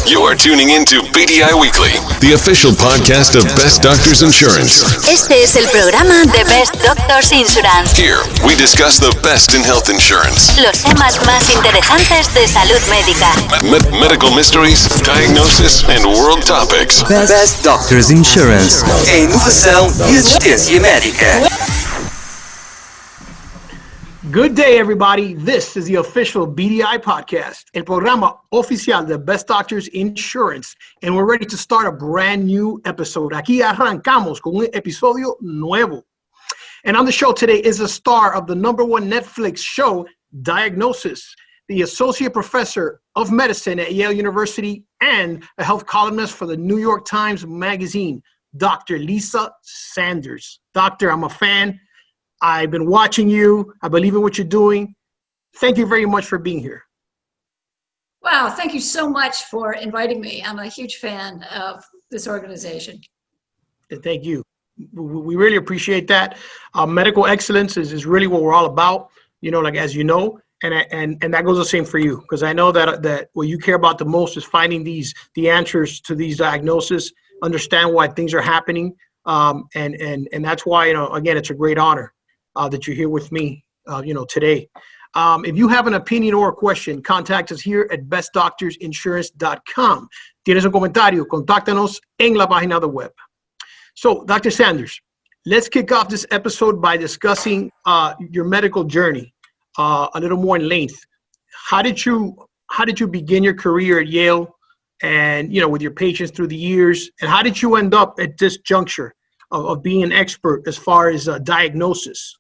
You're tuning into BDI Weekly, the official podcast of Best Doctors Insurance. Este es el programa de Best Doctors Insurance. Here, we discuss the best in health insurance. Los temas más interesantes de salud médica. Medical mysteries, diagnosis, and world topics. Best Doctors Insurance. Em inovação e assistência médica. Good day, everybody. This is the official BDI podcast, el programa oficial de Best Doctors Insurance, and we're ready to start a brand new episode. Aquí arrancamos con un episodio nuevo. And on the show today is a star of the #1 Netflix show, Diagnosis, the associate professor of medicine at Yale University and a health columnist for the New York Times Magazine, Dr. Lisa Sanders. Doctor, I'm a fan. I've been watching you. I believe in what you're doing. Thank you very much for being here. Wow, thank you so much for inviting me. I'm a huge fan of this organization. Thank you. We really appreciate that. Medical excellence is really what we're all about, like as you know, and that goes the same for you, because I know that what you care about the most is finding the answers to these diagnoses, understand why things are happening, and that's why, again, it's a great honor that you're here with me, today. If you have an opinion or a question, contact us here at bestdoctorsinsurance.com. Tienes un comentario, contáctanos en la página de web. So, Dr. Sanders, let's kick off this episode by discussing your medical journey a little more in length. How did you begin your career at Yale, and with your patients through the years, and how did you end up at this juncture of being an expert as far as diagnosis?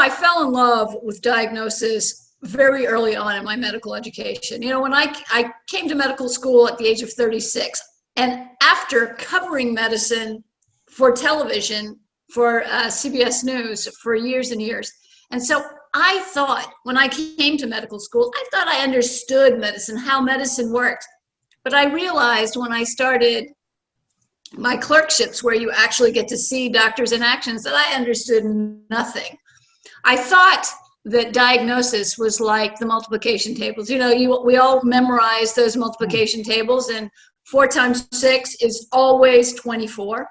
I fell in love with diagnosis very early on in my medical education. When I came to medical school at the age of 36, and after covering medicine for television, for CBS News for years and years. And so I thought, when I came to medical school, I thought I understood medicine, how medicine worked. But I realized when I started my clerkships, where you actually get to see doctors in actions, that I understood nothing. I thought that diagnosis was like the multiplication tables. We all memorize those multiplication tables, and 4 times 6 is always 24,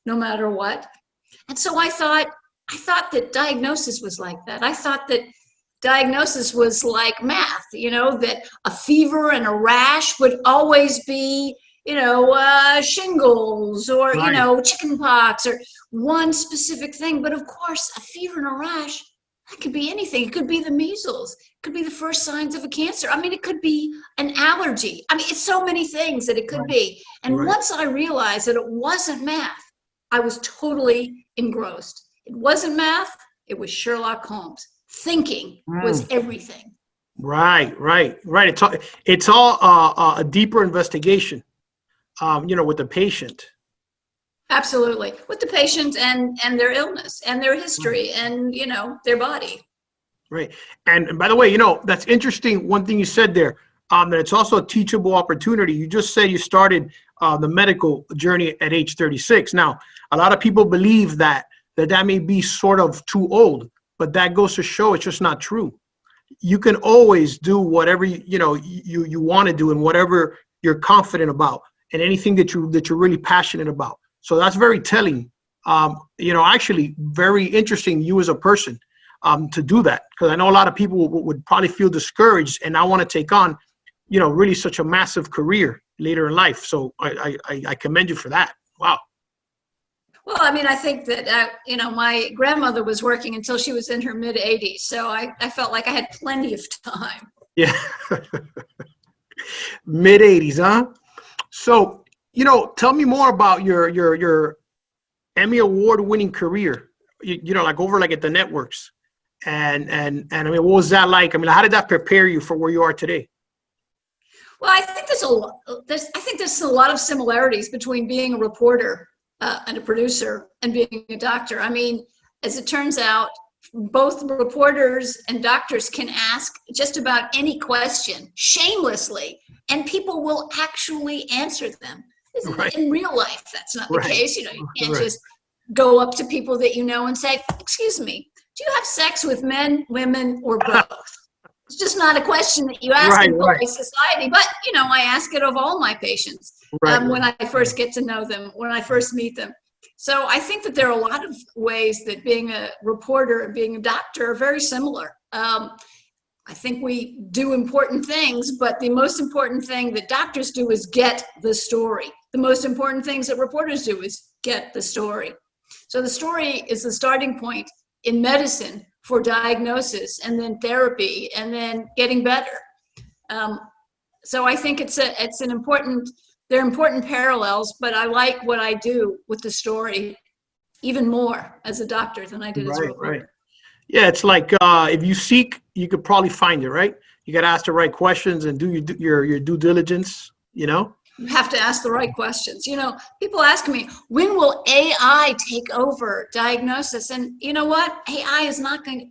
no matter what. And so I thought that diagnosis was like that. I thought that diagnosis was like math, that a fever and a rash would always be shingles or, right, chicken pox or one specific thing. But of course, a fever and a rash, that could be anything. It could be the measles. It could be the first signs of a cancer. It could be an allergy. It's so many things that it could be. And right, once I realized that it wasn't math, I was totally engrossed. It wasn't math. It was Sherlock Holmes. Thinking was everything. Right. It's all a deeper investigation. With the patient. Absolutely. With the patient and their illness and their history and, their body. Right. And by the way, that's interesting. One thing you said there, that it's also a teachable opportunity. You just said you started the medical journey at age 36. Now, a lot of people believe that may be sort of too old, but that goes to show it's just not true. You can always do whatever, you want to do and whatever you're confident about, and anything that you're really passionate about. So that's very telling. Actually very interesting, you as a person, to do that, because I know a lot of people would probably feel discouraged and not want to take on, really such a massive career later in life. So I commend you for that. Wow. Well, I think that, my grandmother was working until she was in her mid-80s. So I felt like I had plenty of time. Yeah. Mid-80s, huh? So, tell me more about your Emmy Award-winning career, over at the networks. And what was that like? How did that prepare you for where you are today? Well, I think there's a lot of similarities between being a reporter and a producer and being a doctor. As it turns out, both reporters and doctors can ask just about any question shamelessly, and people will actually answer them. Right. In real life, that's not the Right. case. You can't Right. just go up to people that and say, "Excuse me, do you have sex with men, women, or both?" It's just not a question that you ask in polite society, but I ask it of all my patients when I first get to know them, when I first meet them. So I think that there are a lot of ways that being a reporter and being a doctor are very similar. I think we do important things, but the most important thing that doctors do is get the story. The most important things that reporters do is get the story. So the story is the starting point in medicine for diagnosis and then therapy and then getting better. So I think they're important parallels, but I like what I do with the story even more as a doctor than I did as a reporter. Right. Yeah, it's like if you seek, you could probably find it, right? You got to ask the right questions and do your due diligence, You have to ask the right questions. People ask me, when will AI take over diagnosis? And you know what? AI is not going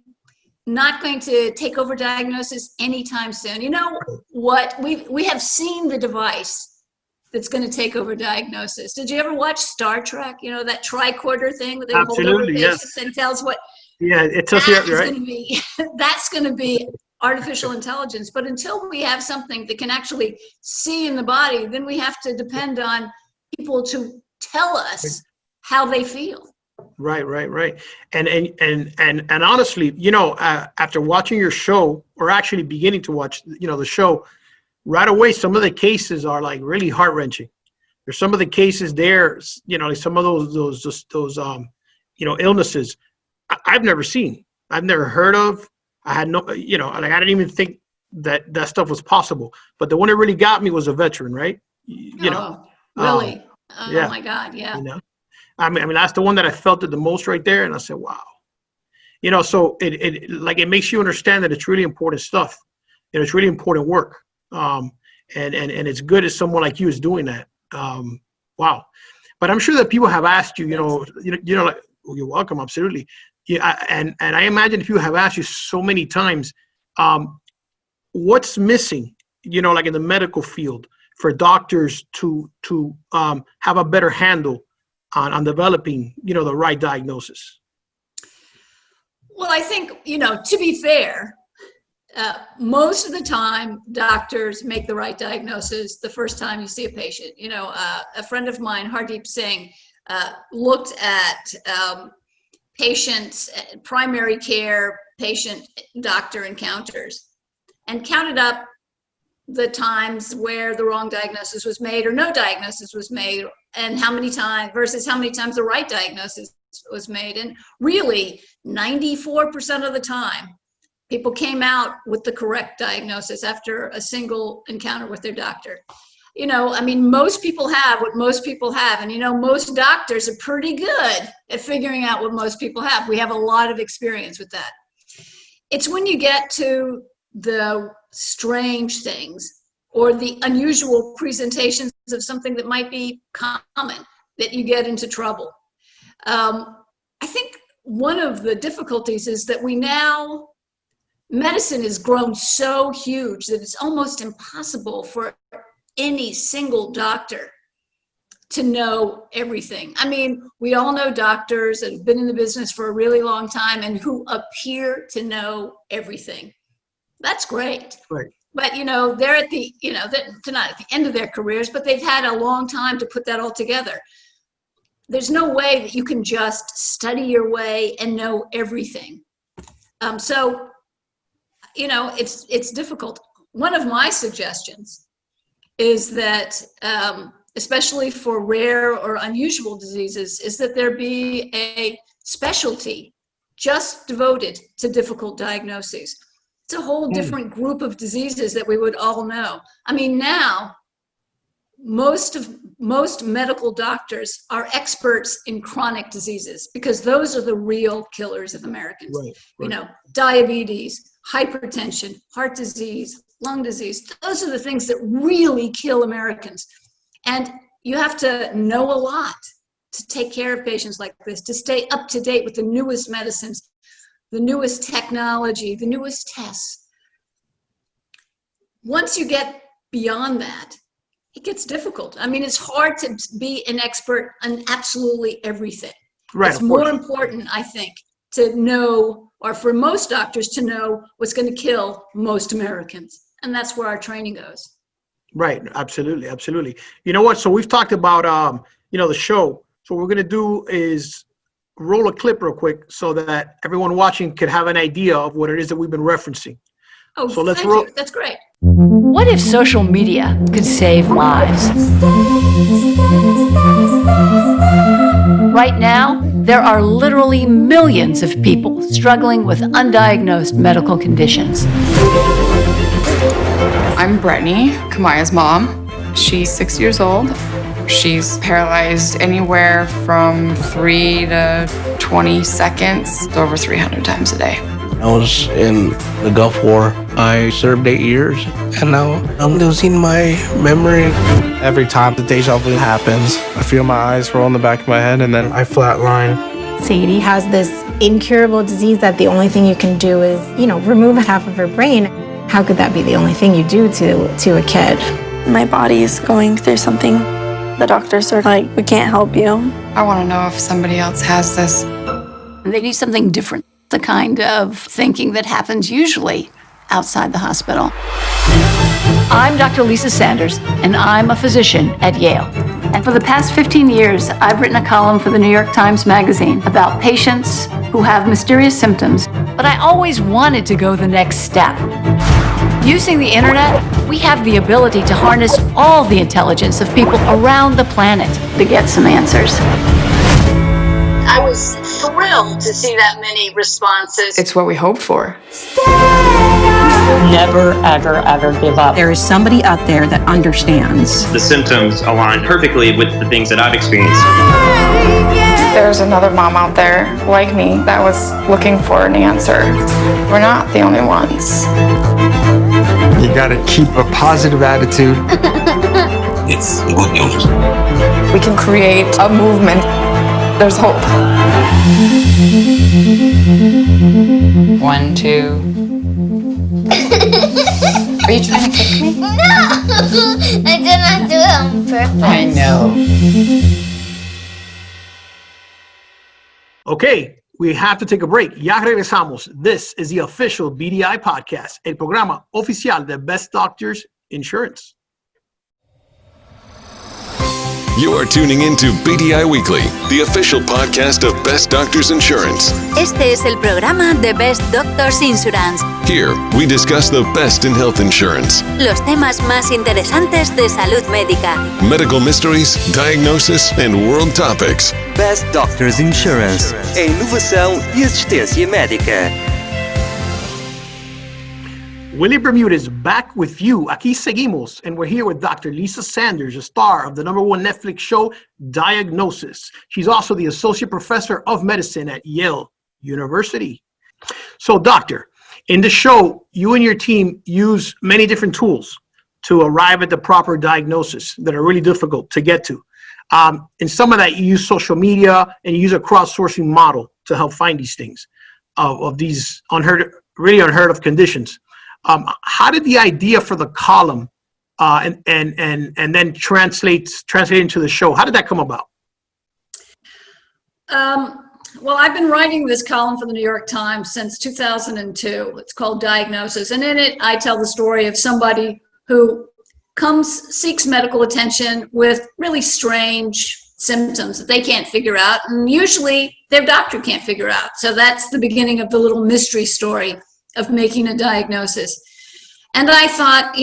to take over diagnosis anytime soon. You know what? We have seen the device that's going to take over diagnosis. Did you ever watch Star Trek? That tricorder thing that they hold over patients and tells what? Yeah, it tells you, right? That's going to be artificial intelligence. But until we have something that can actually see in the body, then we have to depend on people to tell us how they feel. Right. And honestly, after watching your show, or actually beginning to watch, the show, right away, some of the cases are like really heart-wrenching. There's some of the cases there, like some of those illnesses I've never seen, I've never heard of. I had no, like I didn't even think that stuff was possible. But the one that really got me was a veteran, right? Really? Yeah. My God, yeah. I mean, that's the one that I felt it the most right there, and I said, wow. So it makes you understand that it's really important stuff, and it's really important work. And it's good as someone like you is doing that. Wow. But I'm sure that people have asked you, like, well, you're welcome, absolutely. Yeah, and I imagine people have asked you so many times, what's missing, like in the medical field for doctors to have a better handle on developing, the right diagnosis? Well, I think, to be fair, most of the time doctors make the right diagnosis the first time you see a patient. A friend of mine, Hardeep Singh, looked at patients, primary care patient-doctor encounters, and counted up the times where the wrong diagnosis was made or no diagnosis was made, and how many times versus how many times the right diagnosis was made. And really, 94% of the time, people came out with the correct diagnosis after a single encounter with their doctor. Most people have what most people have. And, most doctors are pretty good at figuring out what most people have. We have a lot of experience with that. It's when you get to the strange things or the unusual presentations of something that might be common that you get into trouble. I think one of the difficulties is that medicine has grown so huge that it's almost impossible for any single doctor to know everything. We all know doctors that have been in the business for a really long time and who appear to know everything. That's great. Right. But, they're at they're not at the end of their careers, but they've had a long time to put that all together. There's no way that you can just study your way and know everything. So, it's difficult. One of my suggestions is that, especially for rare or unusual diseases, is that there be a specialty just devoted to difficult diagnoses. It's a whole different group of diseases that we would all know. Now, most medical doctors are experts in chronic diseases because those are the real killers of Americans. Right. Diabetes, hypertension, heart disease, lung disease. Those are the things that really kill Americans. And you have to know a lot to take care of patients like this, to stay up to date with the newest medicines, the newest technology, the newest tests. Once you get beyond that, it gets difficult. It's hard to be an expert on absolutely everything. Right, it's more important, I think, to know or for most doctors to know what's going to kill most Americans. And that's where our training goes. Right. Absolutely. Absolutely. You know what? So we've talked about, the show. So what we're going to do is roll a clip real quick so that everyone watching could have an idea of what it is that we've been referencing. Oh, so let's thank roll. you. That's great. What if social media could save lives? Right now, there are literally millions of people struggling with undiagnosed medical conditions. I'm Brittany, Kamaya's mom. She's 6 years old. She's paralyzed anywhere from 3 to 20 seconds, over 300 times a day. I was in the Gulf War. I served 8 years, and now I'm losing my memory. Every time the deja vu happens, I feel my eyes roll in the back of my head, and then I flatline. Sadie has this incurable disease that the only thing you can do is, remove half of her brain. How could that be the only thing you do to a kid? My body is going through something. The doctors are like, we can't help you. I want to know if somebody else has this. They need something different, the kind of thinking that happens usually outside the hospital. I'm Dr. Lisa Sanders, and I'm a physician at Yale. And for the past 15 years, I've written a column for the New York Times Magazine about patients who have mysterious symptoms, but I always wanted to go the next step. Using the internet, we have the ability to harness all the intelligence of people around the planet to get some answers. I was thrilled to see that many responses. It's what we hoped for. Never, ever, ever give up. There is somebody out there that understands. The symptoms align perfectly with the things that I've experienced. There's another mom out there like me that was looking for an answer. We're not the only ones. You gotta keep a positive attitude. It's good news. We can create a movement. There's hope. 1, 2. Are you trying to kick me? No! I did not do it on purpose. I know. Okay, we have to take a break. Ya regresamos. This is the official BDI podcast, el programa oficial de Best Doctors Insurance. You are tuning into BDI Weekly, the official podcast of Best Doctors Insurance. Este es el programa de Best Doctors Insurance. Here, we discuss the best in health insurance, Los temas más interesantes de salud médica. medical mysteries, diagnosis, and world topics. Best Doctors Insurance, a inovação e assistência médica. Willie Bermudez back with you. Aquí seguimos, and we're here with Dr. Lisa Sanders, a star of the #1 Netflix show, Diagnosis. She's also the Associate Professor of Medicine at Yale University. So, Doctor, in the show, you and your team use many different tools to arrive at the proper diagnosis that are really difficult to get to. In some of that, you use social media and you use a crowdsourcing model to help find these things of these really unheard of conditions. How did the idea for the column and then translate into the show? How did that come about? Well, I've been writing this column for the New York Times since 2002. It's called Diagnosis. And in it, I tell the story of somebody who seeks medical attention with really strange symptoms that they can't figure out. And usually their doctor can't figure out. So that's the beginning of the little mystery story of making a diagnosis. And I thought,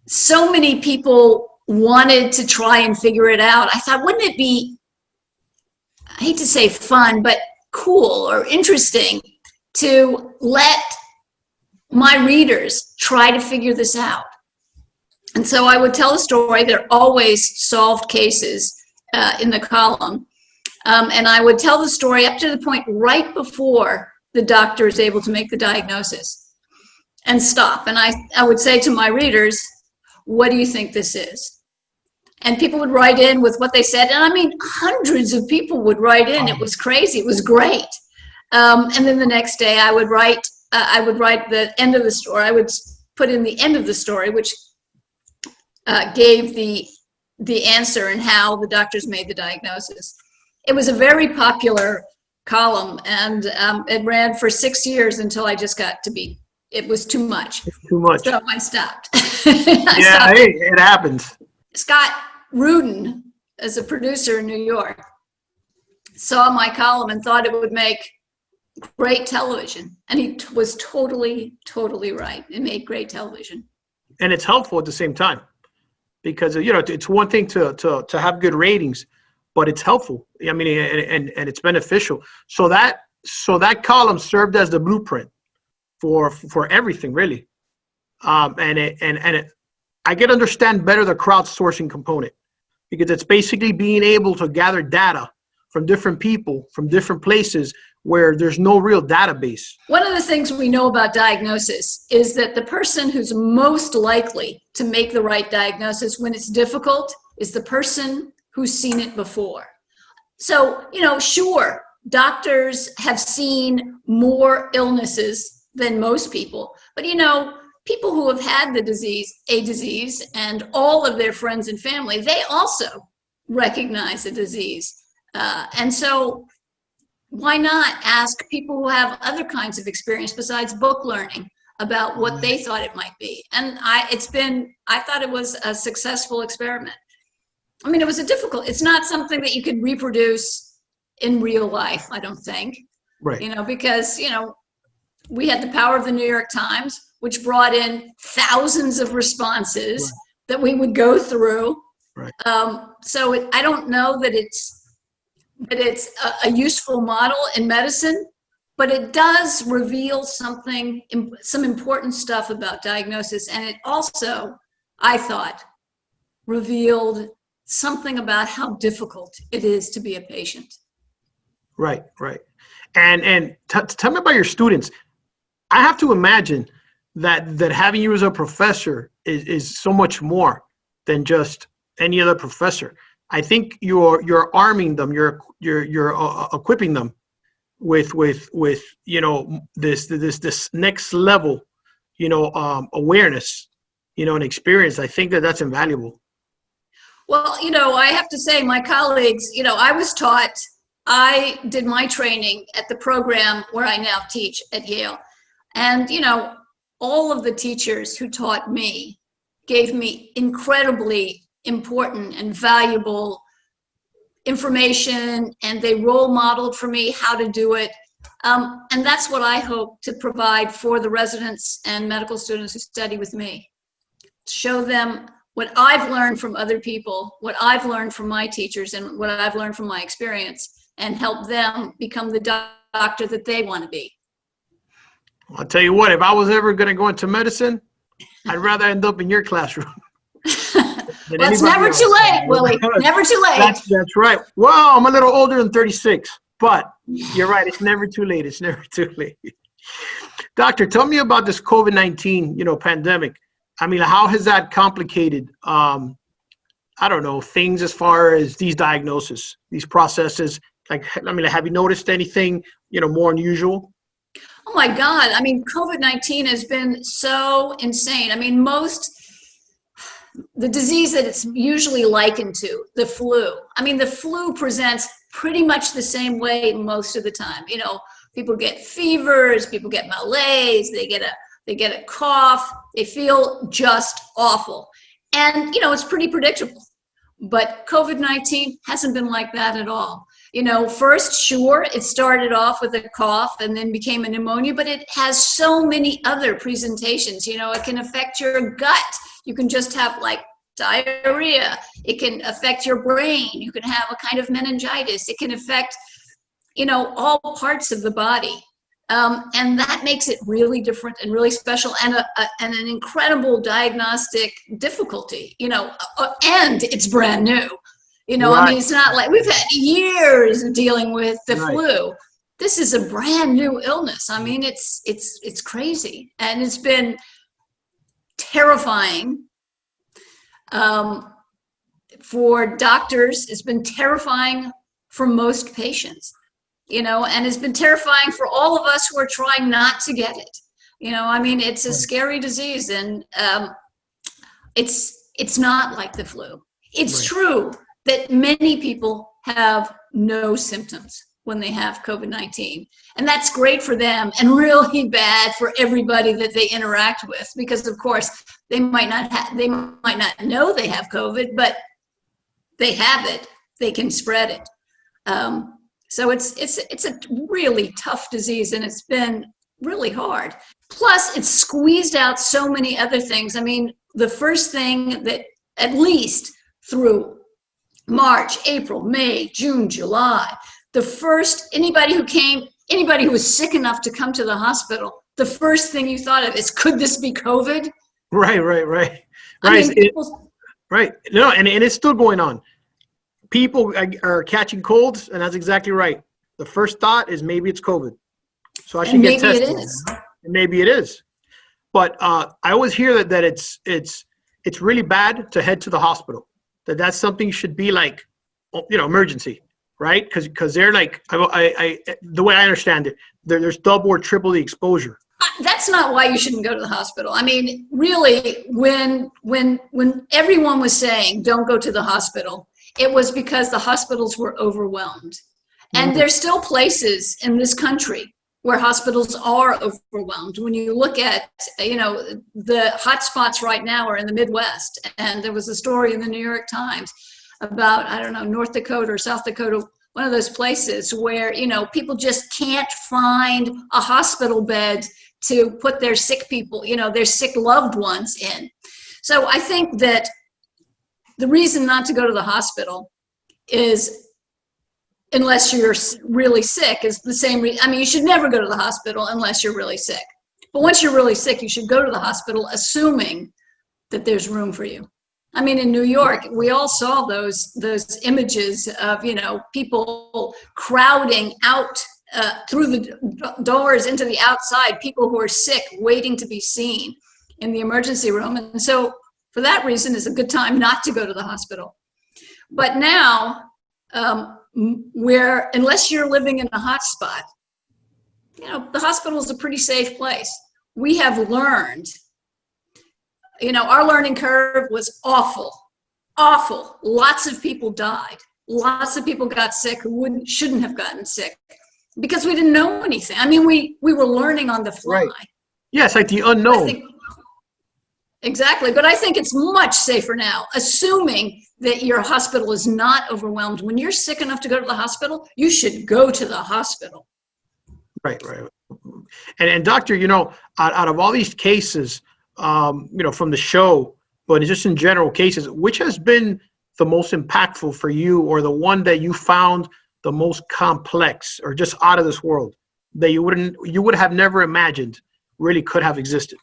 so many people wanted to try and figure it out. I thought, wouldn't it be, I hate to say fun, but cool or interesting to let my readers try to figure this out? And so I would tell a story. There are always solved cases in the column. And I would tell the story up to the point right before the doctor is able to make the diagnosis and stop. And I would say to my readers, what do you think this is? And people would write in with what they said. And I mean, hundreds of people would write in. It was crazy. It was great. And then the next day I would write the end of the story. I would put in the end of the story, which gave the answer and how the doctors made the diagnosis. It was a very popular column, and it ran for 6 years until I just got to be, it was too much. It's too much. So I stopped. Yeah, hey, it happens. Scott Rudin, as a producer in New York, saw my column and thought it would make great television. And he was totally, totally right. It made great television. And it's helpful at the same time, because it's one thing to have good ratings, but it's helpful. I mean, and it's beneficial. So that column served as the blueprint for everything, really. I get to understand better the crowdsourcing component, because it's basically being able to gather data from different people, from different places where there's no real database. One of the things we know about diagnosis is that the person who's most likely to make the right diagnosis when it's difficult is the person who's seen it before. So, sure, doctors have seen more illnesses than most people, but people who have had a disease, and all of their friends and family, they also recognize the disease. And so why not ask people who have other kinds of experience besides book learning about what they thought it might be? And I thought it was a successful experiment. I mean, it's not something that you could reproduce in real life, I don't think. Right. Because, we had the power of the New York Times, which brought in thousands of responses that we would go through. Right. So I don't know that it's a useful model in medicine, but it does reveal some important stuff about diagnosis. And it also, I thought, revealed something about how difficult it is to be a patient. Right. And tell me about your students. I have to imagine that having you as a professor is so much more than just any other professor. I think you're arming them, you're equipping them with this next level, awareness, and experience. I think that's invaluable. Well, I have to say, my colleagues, I did my training at the program where I now teach at Yale. And, all of the teachers who taught me gave me incredibly important and valuable information, and they role modeled for me how to do it. And that's what I hope to provide for the residents and medical students who study with me. Show them what I've learned from other people, what I've learned from my teachers, and what I've learned from my experience, and help them become the doctor that they want to be. I'll tell you what, if I was ever going to go into medicine, I'd rather end up in your classroom. Well, it's never too late, Willie. Never too late. That's right. Well, I'm a little older than 36, but you're right. It's never too late. It's never too late. Doctor, tell me about this COVID-19, pandemic. I mean, how has that complicated, things as far as these diagnoses, these processes? Have you noticed anything, more unusual? Oh my God. I mean, COVID-19 has been so insane. I mean, the disease that it's usually likened to, the flu. I mean, the flu presents pretty much the same way most of the time. People get fevers, people get malaise, they get a cough, they feel just awful. And, it's pretty predictable. But COVID-19 hasn't been like that at all. First, sure, it started off with a cough and then became a pneumonia, but it has so many other presentations. It can affect your gut. You can just have diarrhea. It can affect your brain. You can have a kind of meningitis. It can affect, all parts of the body. And that makes it really different and really special, and an incredible diagnostic difficulty, and it's brand new. Right. I mean, it's not like we've had years of dealing with the flu. This is a brand new illness. I mean, it's crazy, and it's been terrifying for doctors. It's been terrifying for most patients, and it's been terrifying for all of us who are trying not to get it. I mean, it's a scary disease, and it's not like the flu. It's true that many people have no symptoms. when they have COVID-19. And that's great for them and really bad for everybody that they interact with, because of course they might not know they have COVID, but they have it, they can spread it. So it's a really tough disease, and it's been really hard. Plus it's squeezed out so many other things. I mean, the first thing that at least through March, April, May, June, July, anybody who was sick enough to come to the hospital, the first thing you thought of is, could this be COVID? Right. Right. No, and it's still going on. People are catching colds, and that's exactly right. The first thought is maybe it's COVID. So I should get tested. Maybe it is. And maybe it is. But I always hear that it's really bad to head to the hospital. That's something should be like, emergency, right? Because they're like, the way I understand it, there's double or triple the exposure. That's not why you shouldn't go to the hospital. I mean, really, when everyone was saying don't go to the hospital, it was because the hospitals were overwhelmed. And there's still places in this country where hospitals are overwhelmed. When you look at, the hot spots right now are in the Midwest. And there was a story in the New York Times about, North Dakota or South Dakota, one of those places where, people just can't find a hospital bed to put their sick people, their sick loved ones in. So I think that the reason not to go to the hospital is, unless you're really sick, is the same reason. I mean, you should never go to the hospital unless you're really sick. But once you're really sick, you should go to the hospital assuming that there's room for you. I mean, in New York, we all saw those images of, people crowding out through the doors into the outside, people who are sick waiting to be seen in the emergency room. And so for that reason, it's a good time not to go to the hospital. But now, where unless you're living in a hot spot, the hospital is a pretty safe place. We have learned, our learning curve was awful. Lots of people died. Lots of people got sick who shouldn't have gotten sick because we didn't know anything. I mean, we were learning on the fly. Right. Yeah, it's like the unknown. Exactly. But I think it's much safer now, assuming that your hospital is not overwhelmed. When you're sick enough to go to the hospital, you should go to the hospital. Right. And doctor, out of all these cases, from the show, but just in general cases, which has been the most impactful for you, or the one that you found the most complex or just out of this world that you would have never imagined really could have existed?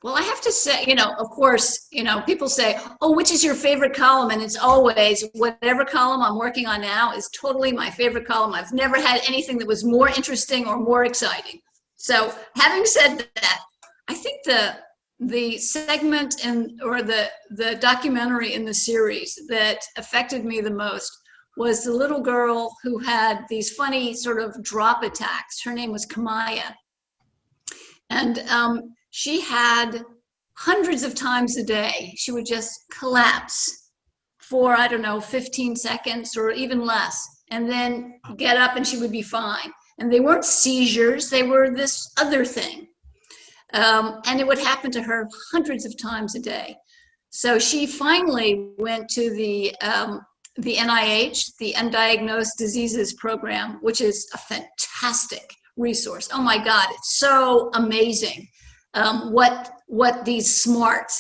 Well, I have to say, of course, people say, oh, which is your favorite column? And it's always whatever column I'm working on now is totally my favorite column. I've never had anything that was more interesting or more exciting. So having said that, I think the segment or the documentary in the series that affected me the most was the little girl who had these funny sort of drop attacks. Her name was Kamaya. And she had hundreds of times a day, she would just collapse for, 15 seconds or even less, and then get up and she would be fine. And they weren't seizures, they were this other thing. And it would happen to her hundreds of times a day. So she finally went to the NIH, the Undiagnosed Diseases Program, which is a fantastic resource. Oh my God, it's so amazing. What these smart,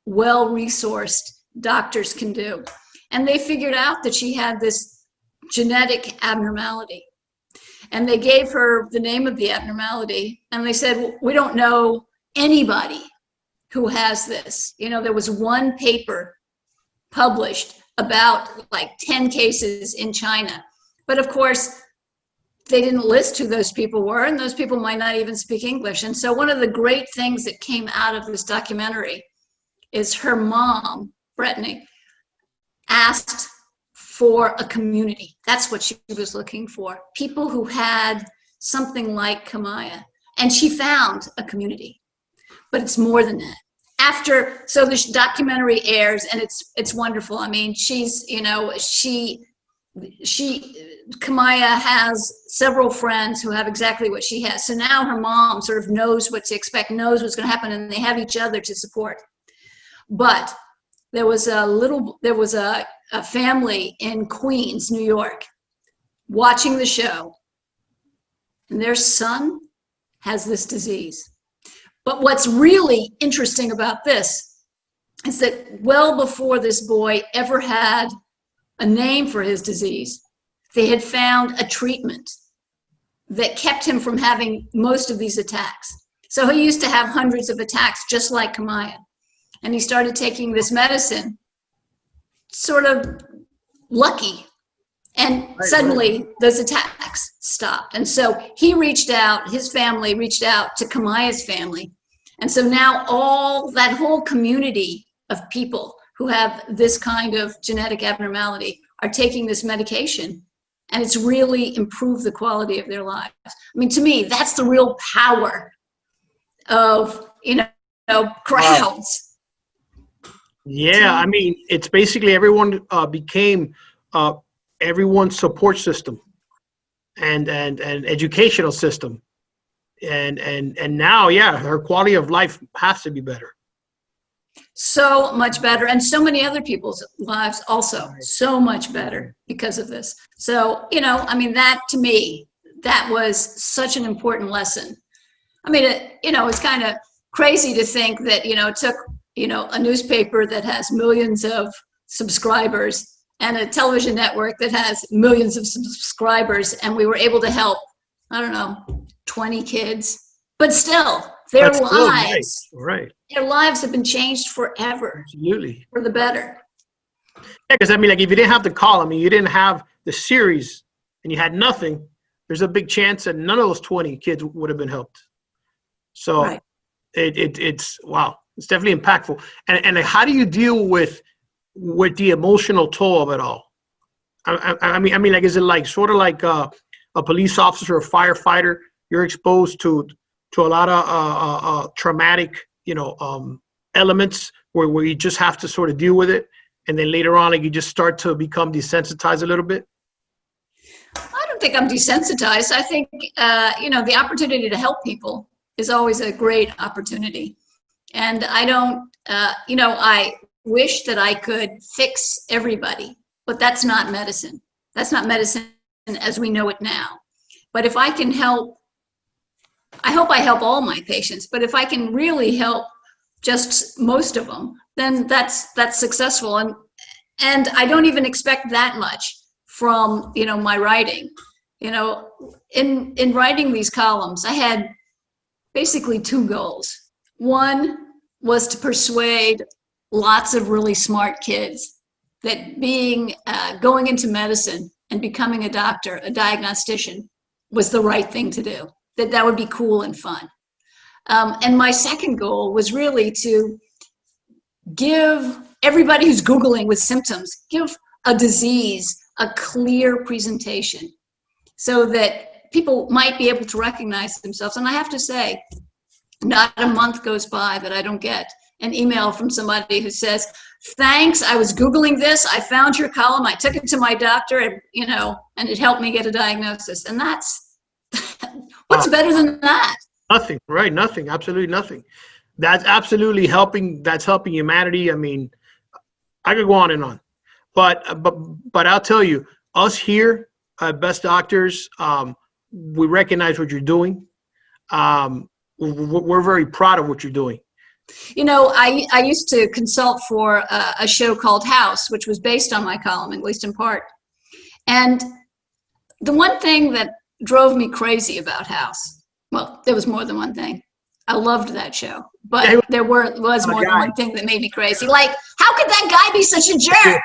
well-resourced doctors can do. And they figured out that she had this genetic abnormality. And they gave her the name of the abnormality. And they said, well, we don't know anybody who has this. There was one paper published about 10 cases in China. But of course, they didn't list who those people were, and those people might not even speak English. And so one of the great things that came out of this documentary is her mom, Brittany, asked for a community. That's what she was looking for. People who had something like Kamaya. And she found a community. But it's more than that. So this documentary airs, and it's wonderful. I mean, she Kamaya has several friends who have exactly what she has. So now her mom sort of knows what to expect, knows what's going to happen, and they have each other to support. But there was a family in Queens, New York, watching the show, and their son has this disease. But what's really interesting about this is that well before this boy ever had a name for his disease, they had found a treatment that kept him from having most of these attacks. So he used to have hundreds of attacks, just like Kamaya. And he started taking this medicine, sort of lucky. And suddenly those attacks stopped. And so he reached out, his family reached out to Kamaya's family. And so now that whole community of people who have this kind of genetic abnormality are taking this medication, and it's really improved the quality of their lives. I mean, to me, that's the real power of, crowds. Yeah, I mean, it's basically everyone became everyone's support system and educational system. And now, yeah, her quality of life has to be better. So much better, and so many other people's lives also so much better because of this. So, that to me, that was such an important lesson. I mean, it's kind of crazy to think that, it took, a newspaper that has millions of subscribers and a television network that has millions of subscribers, and we were able to help, 20 kids, but still, their lives, right? Their lives have been changed forever. Absolutely, for the better. Yeah, because if you didn't have the column, you didn't have the series, and you had nothing, there's a big chance that none of those 20 kids would have been helped. So, it's wow, it's definitely impactful. And how do you deal with the emotional toll of it all? I mean, is it like sort of like a police officer or a firefighter? You're exposed to a lot of traumatic, elements where you just have to sort of deal with it. And then later on, you just start to become desensitized a little bit. I don't think I'm desensitized. I think, the opportunity to help people is always a great opportunity. And I don't, I wish that I could fix everybody, but that's not medicine. That's not medicine as we know it now. But if I can help, I hope I help all my patients, but if I can really help just most of them, then that's successful. And I don't even expect that much from, my writing. In writing these columns, I had basically two goals. One was to persuade lots of really smart kids that going into medicine and becoming a doctor, a diagnostician, was the right thing to do. That would be cool and fun. And my second goal was really to give everybody who's Googling with symptoms, give a disease a clear presentation so that people might be able to recognize themselves. And I have to say, not a month goes by that I don't get an email from somebody who says, thanks, I was Googling this, I found your column, I took it to my doctor, and, and it helped me get a diagnosis. And that's, what's better than that? Nothing, right? Nothing, absolutely nothing. That's absolutely helping. That's helping humanity. I mean, I could go on and on, but I'll tell you, us here at Best Doctors, we recognize what you're doing. We're very proud of what you're doing. I used to consult for a show called House, which was based on my column, at least in part. And the one thing that drove me crazy about House, well, there was more than one thing. I loved that show, but there was more than one thing that made me crazy. Like, how could that guy be such a jerk?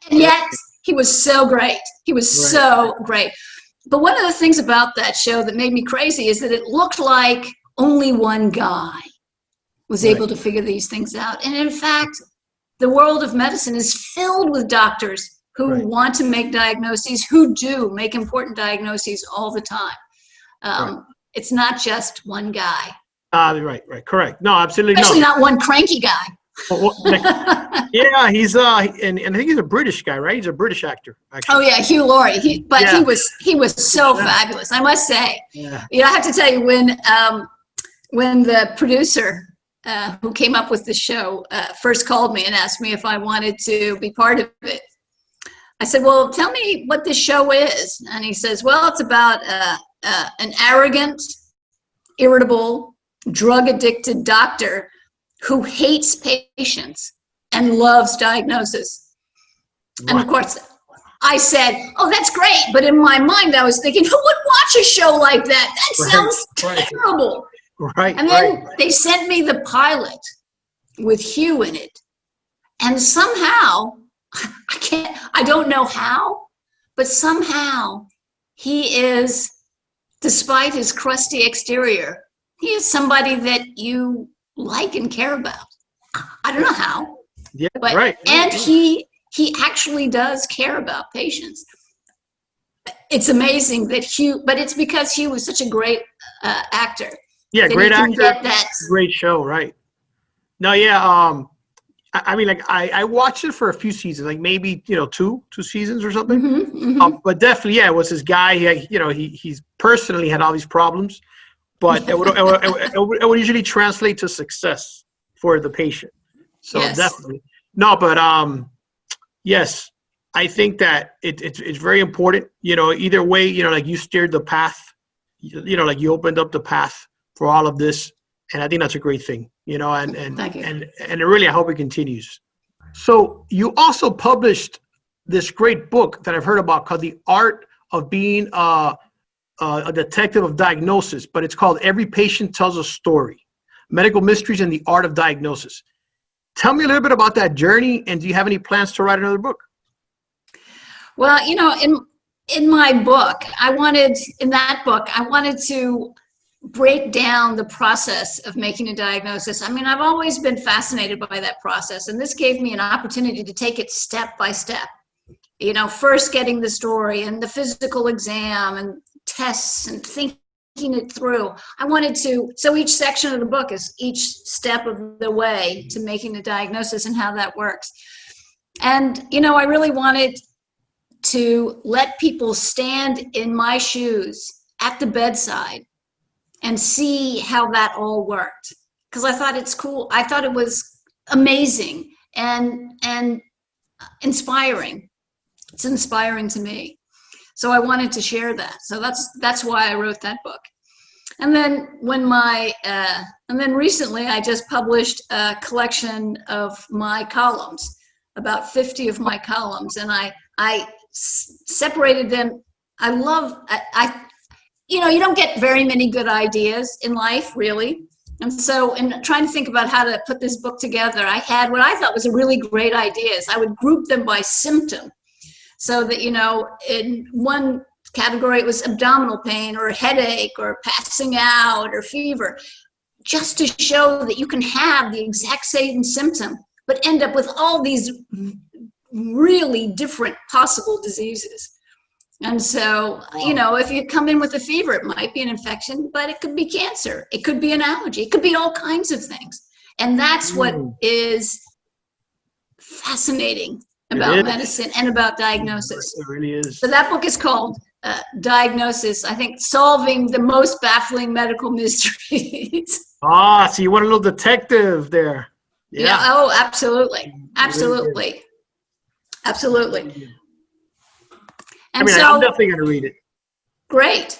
And yet he was so great. He was so great. But one of the things about that show that made me crazy is that it looked like only one guy was able to figure these things out. And in fact, the world of medicine is filled with doctors who want to make diagnoses, who do make important diagnoses all the time. It's not just one guy. Right, correct. No, absolutely Especially not one cranky guy. Yeah, he's and I think he's a British guy, right? He's a British actor, actually. Oh yeah, Hugh Laurie. He was so fabulous, I must say. Yeah. You know, I have to tell you, when the producer who came up with the show first called me and asked me if I wanted to be part of it, I said, well, tell me what this show is. And he says, well, it's about an arrogant, irritable, drug-addicted doctor who hates patients and loves diagnosis. And of course, I said, oh, that's great. But in my mind, I was thinking, who would watch a show like that? That sounds terrible. Right. And then they sent me the pilot with Hugh in it. And somehow, I don't know how, but somehow he is, despite his crusty exterior, he is somebody that you like and care about. I don't know how. Yeah, but, right. And he actually does care about patients. It's amazing that Hugh, but it's because Hugh was such a great actor. Yeah, great actor. That. Great show, right? No, yeah. I mean, like I watched it for a few seasons, like maybe two seasons or something. Mm-hmm, mm-hmm. But definitely, yeah, it was this guy. He's personally had all these problems, but it would usually translate to success for the patient. So yes. Definitely, no, but yes, I think that it's very important. Either way, like you steered the path. Like you opened up the path for all of this, and I think that's a great thing. Thank you. And really, I hope it continues. So you also published this great book that I've heard about called The Art of Being a Detective of Diagnosis, but it's called Every Patient Tells a Story, Medical Mysteries and the Art of Diagnosis. Tell me a little bit about that journey, and do you have any plans to write another book? Well, in my book, I wanted to break down the process of making a diagnosis. I mean, I've always been fascinated by that process, and this gave me an opportunity to take it step by step. First getting the story and the physical exam and tests and thinking it through. So each section of the book is each step of the way to making a diagnosis and how that works. And, I really wanted to let people stand in my shoes at the bedside and see how that all worked, because I thought it's cool. I thought it was amazing and inspiring. It's inspiring to me, so I wanted to share that. So that's why I wrote that book. And then recently I just published a collection of my columns, about 50 of my columns, and I separated them. You don't get very many good ideas in life, really. And so in trying to think about how to put this book together, I had what I thought was a really great ideas. I would group them by symptom, so that, in one category it was abdominal pain or headache or passing out or fever, just to show that you can have the exact same symptom, but end up with all these really different possible diseases. And so, if you come in with a fever, it might be an infection, but it could be cancer. It could be an allergy. It could be all kinds of things. And that's what is fascinating about medicine and about diagnosis. It really is. So that book is called Diagnosis, I think, Solving the Most Baffling Medical Mysteries. So you want a little detective there. Yeah. Oh, absolutely. Absolutely. Absolutely. And I'm definitely going to read it. Great.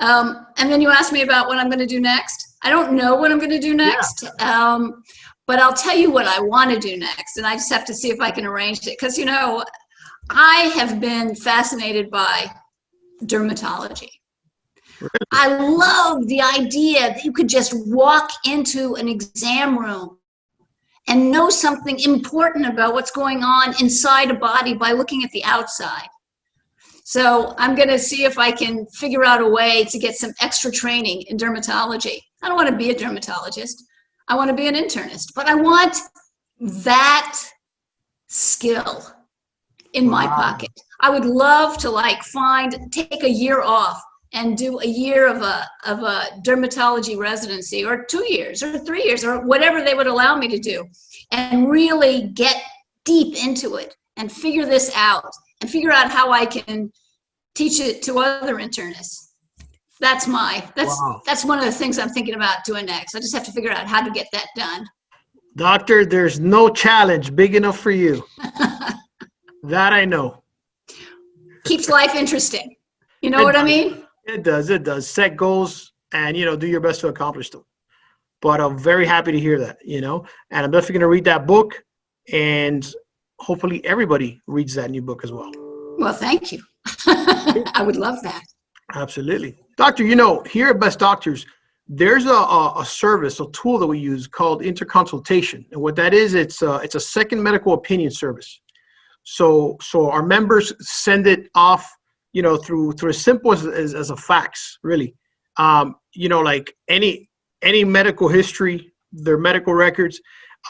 And then you asked me about what I'm going to do next. I don't know what I'm going to do next, but I'll tell you what I want to do next, and I just have to see if I can arrange it. Because, I have been fascinated by dermatology. Really? I love the idea that you could just walk into an exam room and know something important about what's going on inside a body by looking at the outside. So I'm going to see if I can figure out a way to get some extra training in dermatology. I don't want to be a dermatologist. I want to be an internist, but I want that skill in my pocket. I would love to take a year off and do a year of a dermatology residency, or 2 years or 3 years or whatever they would allow me to do, and really get deep into it and figure this out and figure out how I can teach it to other internists. That's one of the things I'm thinking about doing next. I just have to figure out how to get that done. Doctor, there's no challenge big enough for you. That I know. Keeps life interesting. You know what I mean? It does. Set goals and, do your best to accomplish them. But I'm very happy to hear that, and I'm definitely going to read that book, and hopefully everybody reads that new book as well. Well, thank you. I would love that. Absolutely. Doctor, here at Best Doctors, there's a service, a tool that we use called InterConsultation. And what that is, it's a second medical opinion service. So our members send it off, through as simple as a fax, really. Like any medical history, their medical records,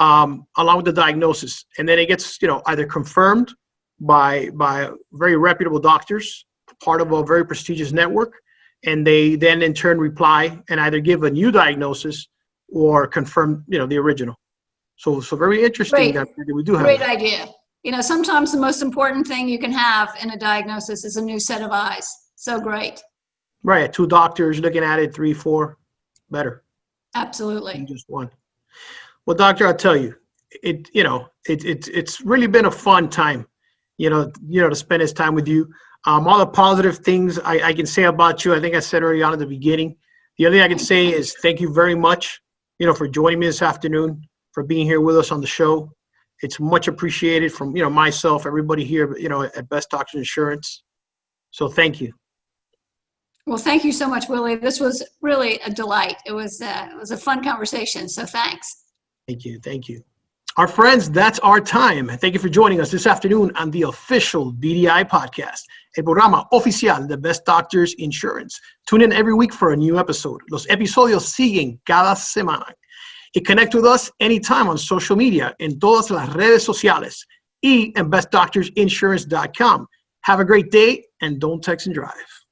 along with the diagnosis. And then it gets, either confirmed by very reputable doctors, part of a very prestigious network, and they then in turn reply and either give a new diagnosis or confirm, the original. So very interesting that we do have. Great that. idea. Sometimes the most important thing you can have in a diagnosis is a new set of eyes. So great. Right. 2 doctors looking at it, 3, 4, better. Absolutely. Than just one. Well, doctor, I'll tell you, it's really been a fun time, to spend this time with you. All the positive things I can say about you, I think I said early on at the beginning. The other thing I can say is thank you very much, for joining me this afternoon, for being here with us on the show. It's much appreciated from, myself, everybody here, at Best Doctors Insurance. So thank you. Well, thank you so much, Willie. This was really a delight. It was a fun conversation. So thanks. Thank you. Our friends, that's our time. Thank you for joining us this afternoon on the official BDI podcast, el programa oficial de Best Doctors Insurance. Tune in every week for a new episode. Los episodios siguen cada semana. Y connect with us anytime on social media, en todas las redes sociales, y en bestdoctorsinsurance.com. Have a great day, and don't text and drive.